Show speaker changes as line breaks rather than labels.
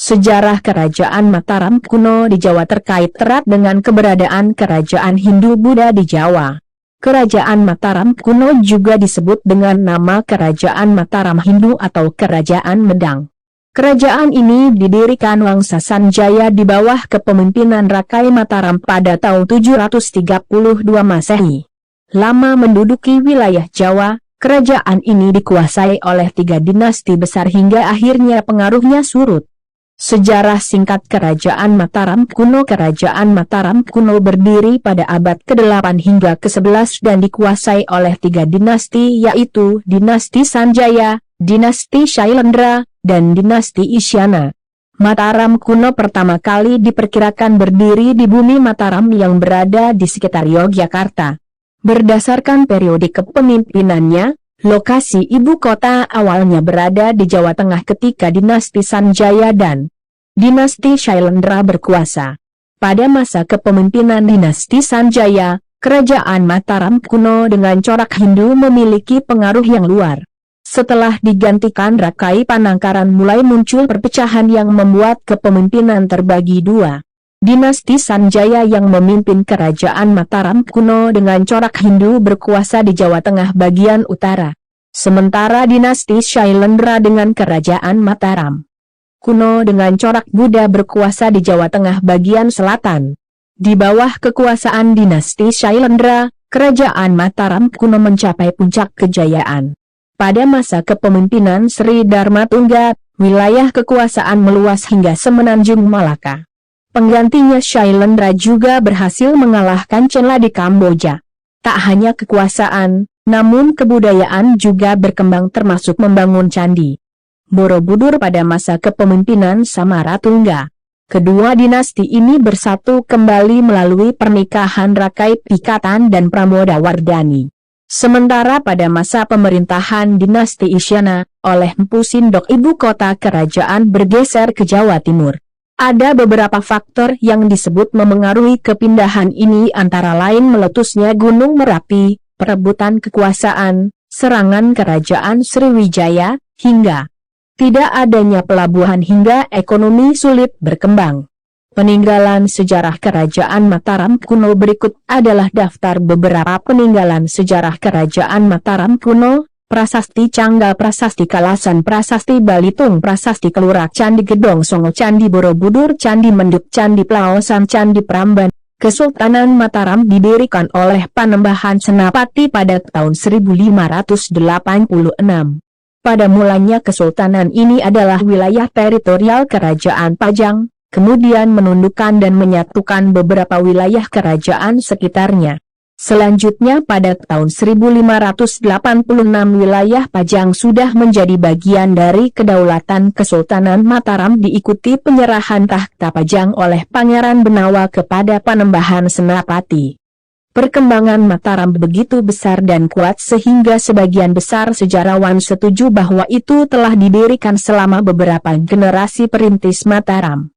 Sejarah Kerajaan Mataram kuno di Jawa terkait erat dengan keberadaan kerajaan Hindu-Buddha di Jawa. Kerajaan Mataram kuno juga disebut dengan nama Kerajaan Mataram Hindu atau Kerajaan Medang. Kerajaan ini didirikan Wangsa Sanjaya di bawah kepemimpinan Rakai Mataram pada tahun 732 Masehi. Lama menduduki wilayah Jawa, kerajaan ini dikuasai oleh 3 dinasti besar hingga akhirnya pengaruhnya surut. Sejarah singkat Kerajaan Mataram kuno. Kerajaan Mataram kuno berdiri pada abad ke-8 hingga ke-11 dan dikuasai oleh 3 dinasti, yaitu Dinasti Sanjaya, Dinasti Shailendra, dan Dinasti Isyana. Mataram kuno pertama kali diperkirakan berdiri di bumi Mataram yang berada di sekitar Yogyakarta. Berdasarkan periode kepemimpinannya, lokasi ibu kota awalnya berada di Jawa Tengah ketika Dinasti Sanjaya dan Dinasti Shailendra berkuasa. Pada masa kepemimpinan Dinasti Sanjaya, Kerajaan Mataram kuno dengan corak Hindu memiliki pengaruh yang luar. Setelah digantikan Rakai Panangkaran mulai muncul perpecahan yang membuat kepemimpinan terbagi 2. Dinasti Sanjaya yang memimpin Kerajaan Mataram kuno dengan corak Hindu berkuasa di Jawa Tengah bagian utara. Sementara Dinasti Shailendra dengan Kerajaan Mataram kuno dengan corak Buddha berkuasa di Jawa Tengah bagian selatan. Di bawah kekuasaan Dinasti Shailendra, Kerajaan Mataram kuno mencapai puncak kejayaan. Pada masa kepemimpinan Sri Dharmatungga, wilayah kekuasaan meluas hingga semenanjung Malaka. Penggantinya Shailendra juga berhasil mengalahkan Chenla di Kamboja. Tak hanya kekuasaan, namun kebudayaan juga berkembang termasuk membangun candi Borobudur pada masa kepemimpinan Samaratungga. Kedua dinasti ini bersatu kembali melalui pernikahan Rakai Pikatan dan Pramodawardhani. Sementara pada masa pemerintahan Dinasti Isyana, oleh Mpu Sindok ibu kota kerajaan bergeser ke Jawa Timur. Ada beberapa faktor yang disebut memengaruhi kepindahan ini antara lain meletusnya Gunung Merapi, perebutan kekuasaan, serangan kerajaan Sriwijaya, hingga tidak adanya pelabuhan hingga ekonomi sulit berkembang. Peninggalan sejarah Kerajaan Mataram kuno berikut adalah daftar beberapa peninggalan sejarah Kerajaan Mataram kuno. Prasasti Canggal, Prasasti Kalasan, Prasasti Balitung, Prasasti Kelurak, Candi Gedong Songo, Candi Borobudur, Candi Mendut, Candi Plaosan, Candi Pramban. Kesultanan Mataram didirikan oleh Panembahan Senapati pada tahun 1586. Pada mulanya kesultanan ini adalah wilayah teritorial Kerajaan Pajang, kemudian menundukkan dan menyatukan beberapa wilayah kerajaan sekitarnya. Selanjutnya pada tahun 1586 wilayah Pajang sudah menjadi bagian dari kedaulatan Kesultanan Mataram diikuti penyerahan tahta Pajang oleh Pangeran Benawa kepada Panembahan Senapati. Perkembangan Mataram begitu besar dan kuat sehingga sebagian besar sejarawan setuju bahwa itu telah didirikan selama beberapa generasi perintis Mataram.